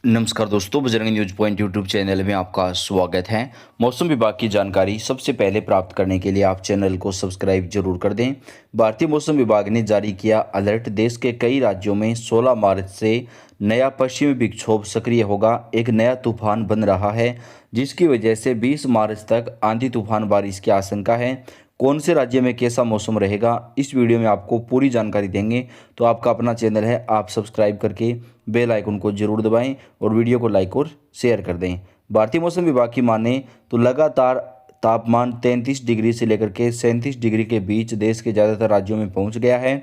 नमस्कार दोस्तों, Bajrang news point YouTube channel में आपका स्वागत है। मौसम विभाग की जानकारी सबसे पहले प्राप्त करने के लिए आप चैनल को सब्सक्राइब जरूर कर दें। भारतीय मौसम विभाग ने जारी किया अलर्ट। देश के कई राज्यों में 16 मार्च से नया पश्चिमी विक्षोभ सक्रिय होगा। एक नया तूफान बन रहा है, जिसकी वजह से 20 मार्च तक आंधी तूफान बारिश की आशंका है। कौन से राज्य में कैसा मौसम रहेगा, इस वीडियो में आपको पूरी जानकारी देंगे। तो आपका अपना चैनल है, आप सब्सक्राइब करके बेल आइकन को जरूर दबाएं और वीडियो को लाइक और शेयर कर दें। भारतीय मौसम विभाग की माने तो लगातार तापमान 33 डिग्री से लेकर के 37 डिग्री के बीच देश के ज़्यादातर राज्यों में पहुंच गया है।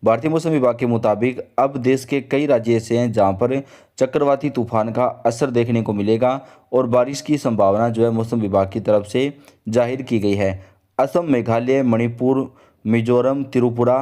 भारतीय मौसम विभाग के मुताबिक अब देश के कई राज्य ऐसे हैं जहां पर चक्रवाती तूफान का असर देखने को मिलेगा और बारिश की संभावना जो है मौसम विभाग की तरफ से जाहिर की गई है। असम, मेघालय, मणिपुर, मिजोरम, त्रिपुरा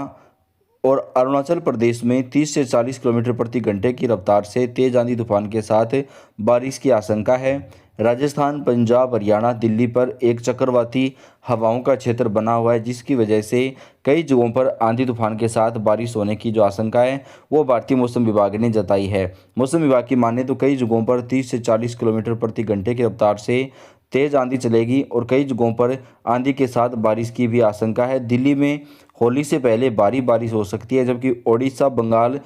और अरुणाचल प्रदेश में 30 से 40 किलोमीटर प्रति घंटे की रफ्तार से तेज आंधी तूफान के साथ बारिश की आशंका है। राजस्थान, पंजाब, हरियाणा, दिल्ली पर एक चक्रवाती हवाओं का क्षेत्र बना हुआ है, जिसकी वजह से कई जगहों पर आंधी तूफान के साथ बारिश होने की जो आशंका है वो भारतीय मौसम विभाग ने जताई है। मौसम विभाग की माने तो कई जगहों पर 30 से 40 किलोमीटर प्रति घंटे की रफ्तार से तेज आंधी चलेगी और कई जगहों पर आंधी के साथ बारिश की भी आशंका है। दिल्ली में होली से पहले भारी बारिश हो सकती है, जबकि ओडिशा, बंगाल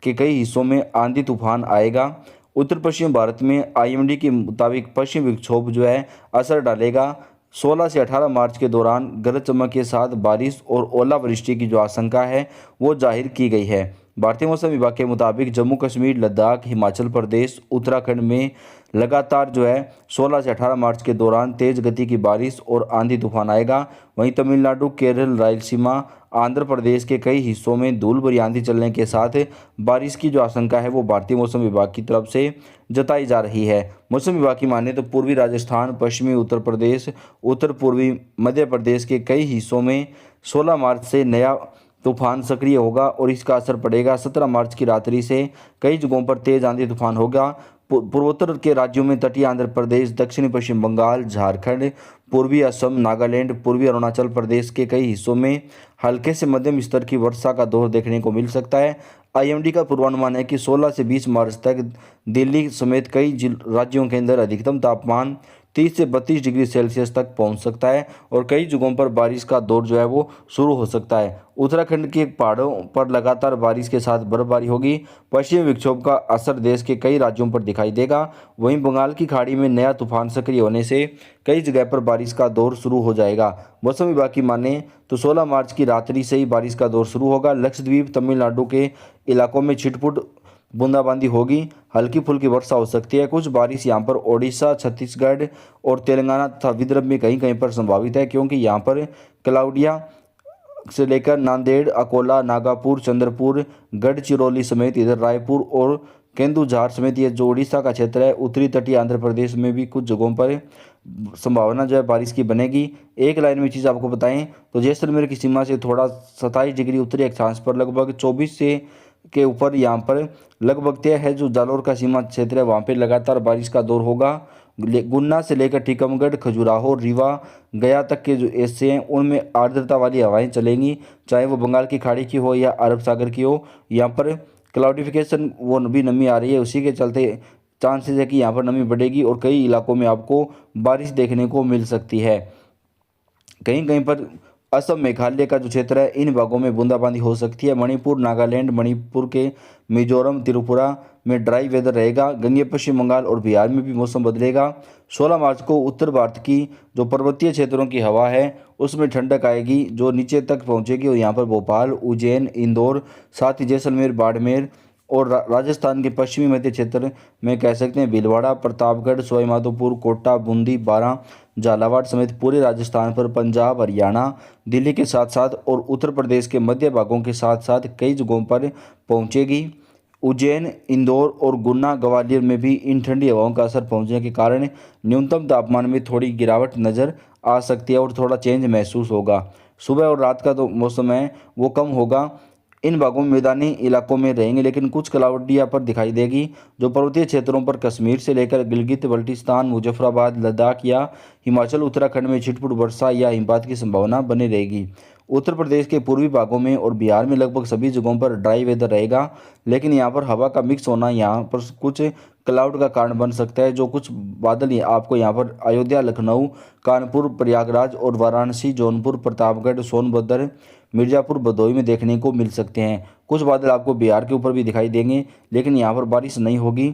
के कई हिस्सों में आंधी तूफान आएगा। उत्तर पश्चिम भारत में आईएमडी के मुताबिक पश्चिमी विक्षोभ जो है असर डालेगा। 16 से 18 मार्च के दौरान गरज चमक के साथ बारिश और ओलावृष्टि की जो आशंका है वो जाहिर की गई है। भारतीय मौसम विभाग के मुताबिक जम्मू कश्मीर, लद्दाख, हिमाचल प्रदेश, उत्तराखंड में लगातार जो है 16 से 18 मार्च के दौरान तेज गति की बारिश और आंधी तूफान आएगा। वहीं तमिलनाडु, केरल, रायलसीमा, आंध्र प्रदेश के कई हिस्सों में धूल भरी आंधी चलने के साथ बारिश की जो आशंका है वो भारतीय मौसम विभाग की तरफ से जताई जा रही है। मौसम विभाग की माने तो पूर्वी राजस्थान, पश्चिमी उत्तर प्रदेश, उत्तर पूर्वी मध्य प्रदेश के कई हिस्सों में 16 मार्च से नया तूफान सक्रिय होगा और इसका असर पड़ेगा। 17 मार्च की रात्रि से कई जगहों पर तेज आंधी तूफान होगा। पूर्वोत्तर के राज्यों में तटीय आंध्र प्रदेश, दक्षिणी पश्चिम बंगाल, झारखंड, पूर्वी असम, नागालैंड, पूर्वी अरुणाचल प्रदेश के कई हिस्सों में हल्के से मध्यम स्तर की वर्षा का दौर देखने को मिल सकता है। आईएमडी का पूर्वानुमान है कि 16 से 20 मार्च तक दिल्ली समेत कई राज्यों के अंदर अधिकतम तापमान 30 से 32 डिग्री सेल्सियस तक पहुंच सकता है और कई जगहों पर बारिश का दौर जो है वो शुरू हो सकता है। उत्तराखंड के पहाड़ों पर लगातार बारिश के साथ बर्फबारी होगी। पश्चिमी विक्षोभ का असर देश के कई राज्यों पर दिखाई देगा। वहीं बंगाल की खाड़ी में नया तूफान सक्रिय होने से कई जगह पर बारिश का दौर शुरू हो जाएगा। मौसम विभाग की माने तो 16 मार्च की रात्रि से ही बारिश का दौर शुरू होगा। लक्षद्वीप, तमिलनाडु के इलाकों में छिटपुट बूंदाबांदी होगी, हल्की फुल्की वर्षा हो सकती है। कुछ बारिश यहां पर ओडिशा, छत्तीसगढ़ और तेलंगाना तथा विदर्भ में कहीं कहीं पर संभावित है, क्योंकि यहां पर क्लाउडिया से लेकर नांदेड़, अकोला, नागापुर, चंद्रपुर, गढ़चिरौली समेत इधर रायपुर और केंदुझार समेत ये जो उड़ीसा का क्षेत्र है, उत्तरी तटीय आंध्र प्रदेश में भी कुछ जगहों पर संभावना जो है बारिश की बनेगी। एक लाइन में चीज़ आपको बताएं तो जैसलमेर की सीमा से थोड़ा 27 डिग्री उत्तरी अक्षांश पर लगभग 24 से के ऊपर यहाँ पर लगभग तय है। जो जालोर का सीमा क्षेत्र है वहाँ पे लगातार बारिश का दौर होगा। गुन्ना से लेकर टीकमगढ़, खजुराहो, रीवा, गया तक के जो हिस्से हैं उनमें आर्द्रता वाली हवाएं चलेंगी, चाहे वो बंगाल की खाड़ी की हो या अरब सागर की हो। यहाँ पर क्लाउडिफिकेशन वो भी नमी आ रही है, उसी के चलते चांसेस है कि यहाँ पर नमी बढ़ेगी और कई इलाकों में आपको बारिश देखने को मिल सकती है। कहीं कहीं पर असम, मेघालय का जो क्षेत्र है इन भागों में बूंदाबांदी हो सकती है। मणिपुर, नागालैंड, मणिपुर के मिजोरम, त्रिपुरा में ड्राई वेदर रहेगा। गंगे पश्चिम बंगाल और बिहार में भी मौसम बदलेगा। 16 मार्च को उत्तर भारत की जो पर्वतीय क्षेत्रों की हवा है उसमें ठंडक आएगी, जो नीचे तक पहुंचेगी और यहाँ पर भोपाल, उज्जैन, इंदौर, साथ ही जैसलमेर, बाड़मेर और राजस्थान के पश्चिमी मध्य क्षेत्र में कह सकते हैं भीलवाड़ा, प्रतापगढ़, सवाईमाधोपुर, कोटा, बूंदी, बारां, झालावाड़ समेत पूरे राजस्थान पर, पंजाब, हरियाणा, दिल्ली के साथ साथ और उत्तर प्रदेश के मध्य भागों के साथ साथ कई जगहों पर पहुंचेगी। उज्जैन, इंदौर और गुना, ग्वालियर में भी इन ठंडी हवाओं का असर पहुंचने के कारण न्यूनतम तापमान में थोड़ी गिरावट नज़र आ सकती है और थोड़ा चेंज महसूस होगा। सुबह और रात का तो मौसम है वो कम होगा। इन भागों में मैदानी इलाकों में रहेंगे, लेकिन कुछ क्लाउडिया पर दिखाई देगी। जो पर्वतीय क्षेत्रों पर कश्मीर से लेकर गिलगित बल्टिस्तान, मुजफ्फराबाद, लद्दाख या हिमाचल, उत्तराखंड में छिटपुट वर्षा या हिमपात की संभावना बनी रहेगी। उत्तर प्रदेश के पूर्वी भागों में और बिहार में लगभग सभी जगहों पर ड्राई वेदर रहेगा, लेकिन यहाँ पर हवा का मिक्स होना यहाँ पर कुछ क्लाउड का कारण बन सकता है। जो कुछ बादल आपको यहाँ पर अयोध्या, लखनऊ, कानपुर, प्रयागराज और वाराणसी, जौनपुर, प्रतापगढ़, सोनभद्र, मिर्ज़ापुर, भदोही में देखने को मिल सकते हैं। कुछ बादल आपको बिहार के ऊपर भी दिखाई देंगे, लेकिन यहाँ पर बारिश नहीं होगी।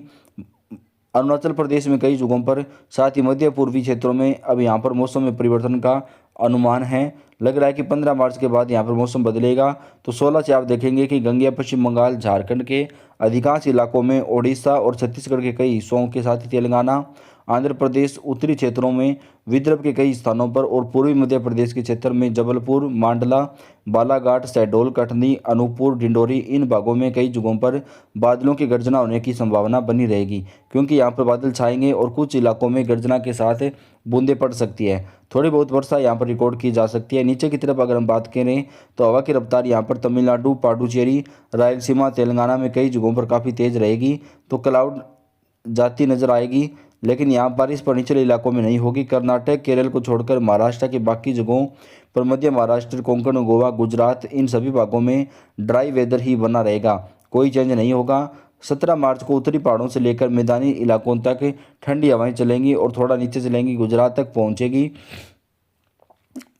अरुणाचल प्रदेश में कई जगहों पर, साथ ही मध्य पूर्वी क्षेत्रों में अब यहाँ पर मौसम में परिवर्तन का अनुमान है। लग रहा है कि 15 मार्च के बाद यहाँ पर मौसम बदलेगा। तो 16 से आप देखेंगे कि गंगा, पश्चिम बंगाल, झारखंड के अधिकांश इलाकों में, ओडिशा और छत्तीसगढ़ के कई हिस्सों के साथ ही तेलंगाना, आंध्र प्रदेश, उत्तरी क्षेत्रों में, विदर्भ के कई स्थानों पर और पूर्वी मध्य प्रदेश के क्षेत्र में जबलपुर, मांडला, बालाघाट, शहडोल, कटनी, अनूपपुर, डिंडोरी, इन भागों में कई जगहों पर बादलों की गर्जना होने की संभावना बनी रहेगी, क्योंकि यहाँ पर बादल छाएंगे और कुछ इलाकों में गर्जना के साथ बूंदें पड़ सकती है। थोड़ी बहुत वर्षा यहाँ पर रिकॉर्ड की जा सकती है। नीचे की तरफ अगर हम बात करें तो हवा की रफ्तार यहाँ पर तमिलनाडु, पांडुचेरी, रायलसीमा, तेलंगाना में कई जगहों पर काफ़ी तेज़ रहेगी। तो क्लाउड जाती नजर आएगी, लेकिन यहाँ बारिश पर निचले इलाकों में नहीं होगी। कर्नाटक, केरल को छोड़कर महाराष्ट्र के बाकी जगहों पर, मध्य महाराष्ट्र, कोंकण, गोवा, गुजरात, इन सभी भागों में ड्राई वेदर ही बना रहेगा, कोई चेंज नहीं होगा। 17 मार्च को उत्तरी पहाड़ों से लेकर मैदानी इलाकों तक ठंडी हवाएं चलेंगी और थोड़ा नीचे चलेंगी, गुजरात तक पहुँचेगी।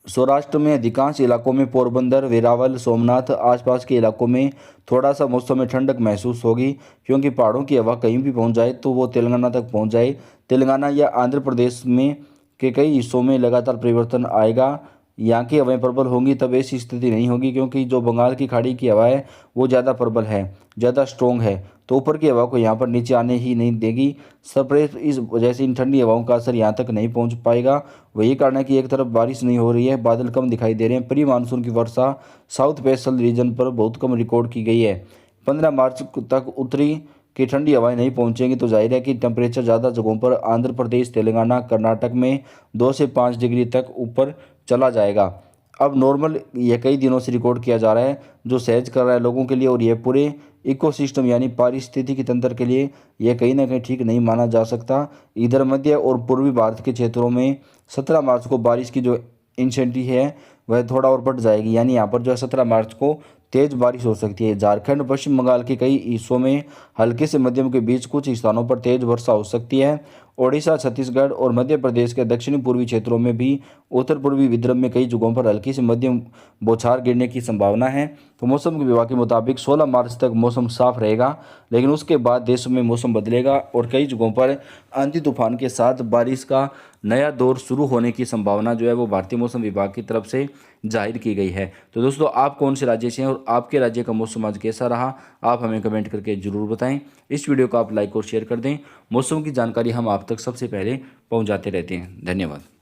सौराष्ट्र में अधिकांश इलाकों में, पोरबंदर, वेरावल, सोमनाथ, आसपास के इलाकों में थोड़ा सा मौसम में ठंडक महसूस होगी, क्योंकि पहाड़ों की हवा कहीं भी पहुंच जाए तो वो तेलंगाना तक पहुंच जाए। तेलंगाना या आंध्र प्रदेश में के कई हिस्सों में लगातार परिवर्तन आएगा। यहाँ की हवाएं प्रबल होंगी, तब ऐसी स्थिति नहीं होगी, क्योंकि जो बंगाल की खाड़ी की हवा है वो ज़्यादा प्रबल है, ज़्यादा स्ट्रोंग है, तो ऊपर की हवा को यहाँ पर नीचे आने ही नहीं देगी। सरप्रेस इस वजह से इन ठंडी हवाओं का असर यहाँ तक नहीं पहुँच पाएगा। वही कारण है कि एक तरफ बारिश नहीं हो रही है, बादल कम दिखाई दे रहे हैं। प्री मानसून की वर्षा साउथ वेस्टर्न रीजन पर बहुत कम रिकॉर्ड की गई है। 15 मार्च तक उत्तरी की ठंडी हवाएं नहीं पहुंचेंगी, तो जाहिर है कि टेम्परेचर ज़्यादा जगहों पर आंध्र प्रदेश, तेलंगाना, कर्नाटक में 2 से 5 डिग्री तक ऊपर चला जाएगा। अब नॉर्मल ये कई दिनों से रिकॉर्ड किया जा रहा है, जो सहज कर रहा है लोगों के लिए, और ये पूरे इकोसिस्टम यानी पारिस्थितिकी तंत्र के लिए यह कहीं ना कहीं ठीक नहीं माना जा सकता। इधर मध्य और पूर्वी भारत के क्षेत्रों में 17 मार्च को बारिश की जो इंटेंसिटी है वह थोड़ा और बढ़ जाएगी, यानी यहाँ पर जो है 17 मार्च को तेज बारिश हो सकती है। झारखंड, पश्चिम बंगाल के कई हिस्सों में हल्के से मध्यम के बीच कुछ स्थानों पर तेज वर्षा हो सकती है। ओडिशा, छत्तीसगढ़ और मध्य प्रदेश के दक्षिणी पूर्वी क्षेत्रों में भी, उत्तर पूर्वी विदर्भ में कई जगहों पर हल्की से मध्यम बौछार गिरने की संभावना है। तो मौसम विभाग के मुताबिक 16 मार्च तक मौसम साफ रहेगा, लेकिन उसके बाद देश में मौसम बदलेगा और कई जगहों पर आंधी तूफान के साथ बारिश का नया दौर शुरू होने की संभावना जो है वो भारतीय मौसम विभाग की तरफ से जाहिर की गई है। तो दोस्तों, आप कौन से राज्य से हैं और आपके राज्य का मौसम आज कैसा रहा, आप हमें कमेंट करके ज़रूर बताएं। इस वीडियो को आप लाइक और शेयर कर दें। मौसम की जानकारी हम आप तक सबसे पहले पहुंचाते रहते हैं। धन्यवाद।